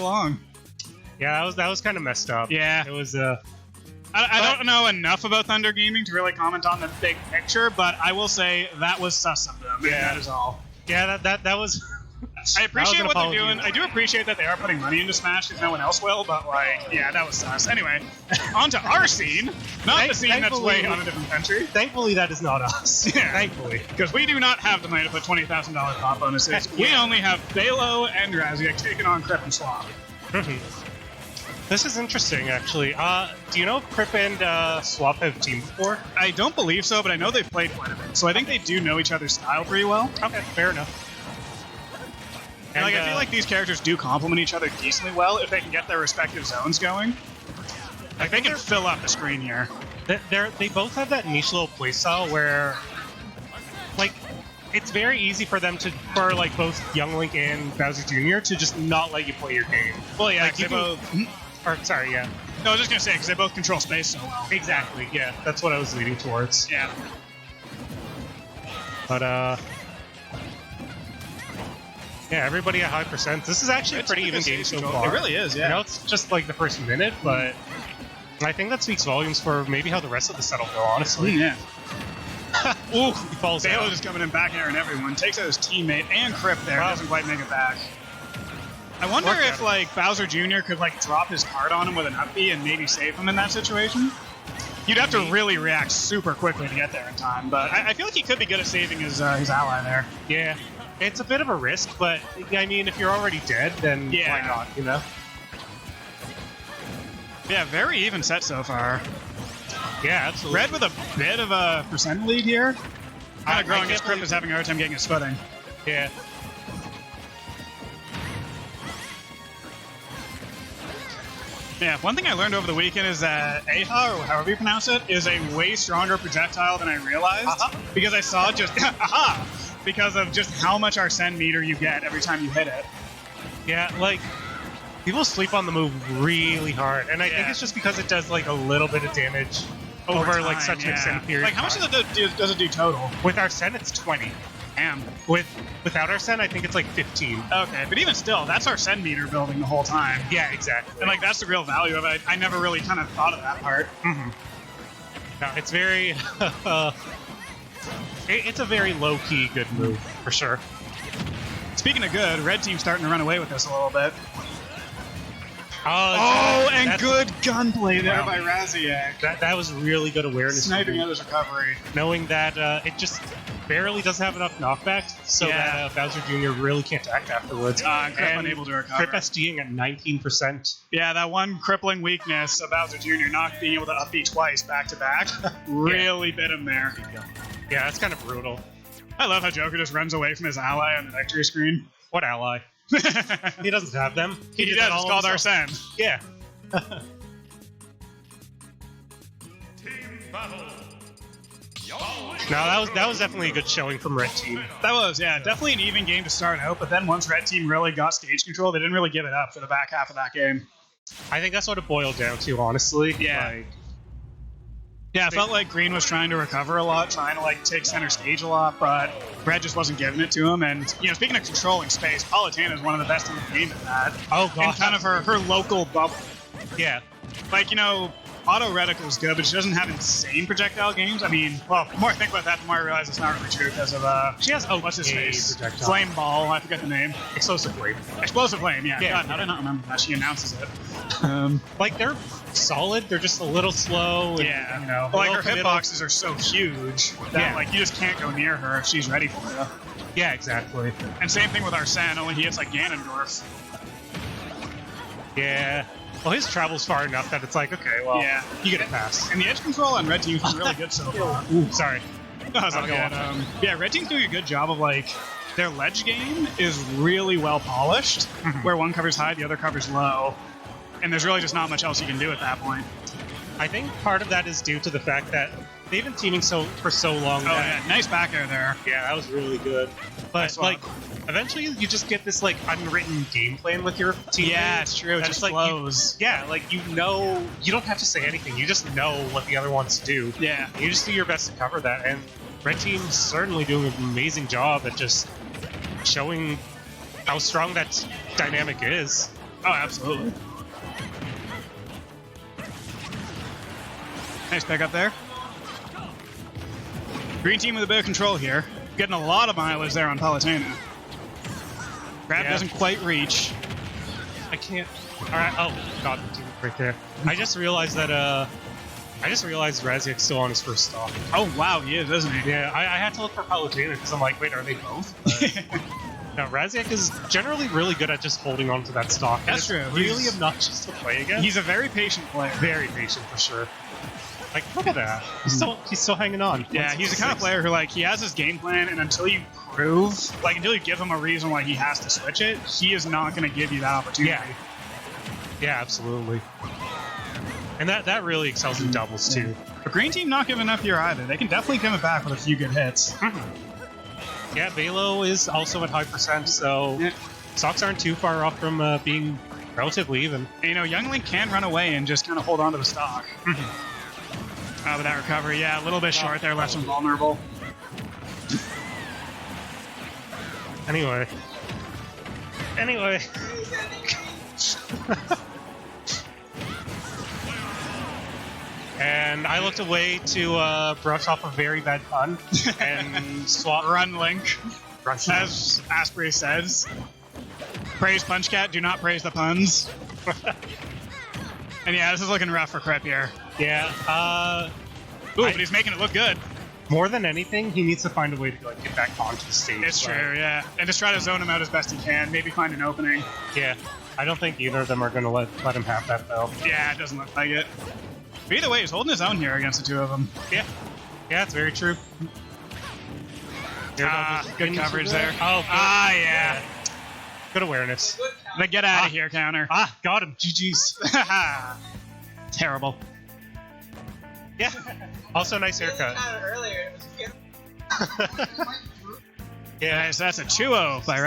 long. Yeah, that was kind of messed up. Yeah. It was. I don't know enough about Thunder Gaming to really comment on the big picture, but I will say that was sus of them. Yeah. That is all. Yeah, that was. I appreciate what apology. they're doing. I do appreciate that they are putting money into Smash because no one else will, but, like, yeah, that was sus. Anyway, on to our scene. Not the scene that's way on a different country. Thankfully, that is not us. Yeah. Thankfully. Because we do not have the money to put $20,000 pop bonuses. Yeah. We only have Bailo and Raziek taking on Crip+Swap. This is interesting, actually. Do you know if Crip and Swap have teamed before? I don't believe so, but I know they've played quite a bit, so I think they do know each other's style pretty well. Okay, fair enough. And like, I feel like these characters do complement each other decently well if they can get their respective zones going. Like, they can fill up the screen here. They both have that niche little playstyle where, like, it's very easy for them for like both Young Link and Bowser Jr. to just not let you play your game. Well, yeah, like, they both... Or, sorry, yeah. No, I was just gonna say, because they both control space so well. Exactly, yeah. That's what I was leading towards. Yeah. But, yeah, everybody at high percent. This is actually a pretty even game so far. It really is, yeah. I know it's just like the first minute, but I think that speaks volumes for maybe how the rest of the set will go, honestly. Yeah. Ooh, he falls Bailo out. just coming in back airing everyone. Takes out his teammate and Crip there. Wow. Doesn't quite make it back. I wonder if, like, Bowser Jr. could, like, drop his card on him with an up B and maybe save him in that situation. You'd have to really react super quickly to get there in time, but I feel like he could be good at saving his ally there. Yeah. It's a bit of a risk, but, I mean, if you're already dead, then why not, you know? Yeah, very even set so far. Yeah, absolutely. Red with a bit of a percent lead here. Kind of growing as Crip is having a hard time getting his footing. Yeah. Yeah, one thing I learned over the weekend is that Aha, or however you pronounce it, is a way stronger projectile than I realized. Because I saw just... because of just how much Arsene meter you get every time you hit it. Yeah, like, people sleep on the move really hard, and I think it's just because it does, like, a little bit of damage over time, like, such an extended period. Like, how much does it do total? With Arsene, it's 20. Damn. Without Arsene, I think it's, like, 15. Okay, but even still, that's Arsene meter building the whole time. Yeah, exactly. And, like, that's the real value of it. I never really kind of thought of that part. No, it's very... It's a very low-key good move, for sure. Speaking of good, Red Team's starting to run away with this a little bit. And good gunplay there by Raziek. That was really good awareness. Sniping out his recovery. Knowing that it just barely doesn't have enough knockback, so that Bowser Jr. really can't act afterwards. Crip unable to recover. Crip SDing at 19%. Yeah, that one crippling weakness of Bowser Jr. not being able to up B twice back-to-back really bit him there. Yeah, that's kind of brutal. I love how Joker just runs away from his ally on the victory screen. What ally? He doesn't have them. He does, it's called Arsene. Yeah. No, that was definitely a good showing from Red Team. That was, yeah, definitely an even game to start out, but then once Red Team really got stage control, they didn't really give it up for the back half of that game. I think that's what it boiled down to, honestly. Yeah. Like, yeah, I felt like Green was trying to recover a lot, trying to, like, take center stage a lot, but Red just wasn't giving it to him. And, you know, speaking of controlling space, Palutena is one of the best in the game at that. Oh, God. In kind of her local bubble. Yeah. Like, you know, Auto Reticle is good, but she doesn't have insane projectile games. I mean, well, the more I think about that, the more I realize it's not really true because of, she has, what's his face? Projectile. Flame Ball, I forget the name. Explosive Flame. Explosive Flame, yeah. God, how did I not remember that? She announces it. Like, they're solid, they're just a little slow. And, yeah. You know, but, like, her hitboxes are so huge that, like, you just can't go near her if she's ready for you. Yeah, exactly. And same thing with Arsene, only he hits, like, Ganondorf. Yeah. Well, his travel's far enough that it's like, okay, well, you get a pass. And the edge control on Red Team's been really good so far. Ooh, sorry. No, it's all good. Yeah, Red Team's doing a good job of, like, their ledge game is really well polished, where one covers high, the other covers low. And there's really just not much else you can do at that point. I think part of that is due to the fact that they've been teaming for so long. Oh, yeah, nice back air there. Yeah, that was really good. But, nice like, eventually you just get this, like, unwritten game plan with your team. Yeah, it's true. It just like, flows. You know, you don't have to say anything. You just know what the other wants to do. Yeah. You just do your best to cover that. And Red Team's certainly doing an amazing job at just showing how strong that dynamic is. Oh, absolutely. Nice pick up there. Green team with a bit of control here. Getting a lot of mileage there on Palutena. Grab doesn't quite reach. I can't. Alright, oh, god, the team right there. I just realized Raziek's still on his first stock. Oh, wow, he is, isn't he? Yeah, I had to look for Palutena because I'm like, wait, are they both? No, Raziek is generally really good at just holding on to that stock. That's true. Really obnoxious to play against. He's a very patient player. Very patient for sure. Like, look at that. He's still hanging on. Yeah, he's the kind of player who, like, he has his game plan, and until you until you give him a reason why he has to switch it, he is not going to give you that opportunity. Yeah, absolutely. And that really excels in doubles, too. The green team not giving up here either. They can definitely come back with a few good hits. Yeah, Bailo is also at high percent, so stocks aren't too far off from being relatively even. And, you know, Young Link can run away and just kind of hold on to the stock. With that recovery, yeah, a little bit short there, left him vulnerable. Anyway. And I looked away to brush off a very bad pun and swap. Run Link, as Asprey says. Praise Punch Cat, do not praise the puns. And yeah, this is looking rough for Crip here. Yeah, but he's making it look good. More than anything, he needs to find a way to like get back onto the stage. It's true, yeah. And just try to zone him out as best he can, maybe find an opening. Yeah, I don't think either of them are going to let him have that, though. Yeah, it doesn't look like it. But either way, he's holding his own here against the two of them. Yeah, it's very true. Good coverage there. Oh, good. Yeah. Good awareness. The get out of here counter. Got him. GG's. Terrible. Yeah. Also, nice haircut. Earlier. Yeah, so that's a 2-0 by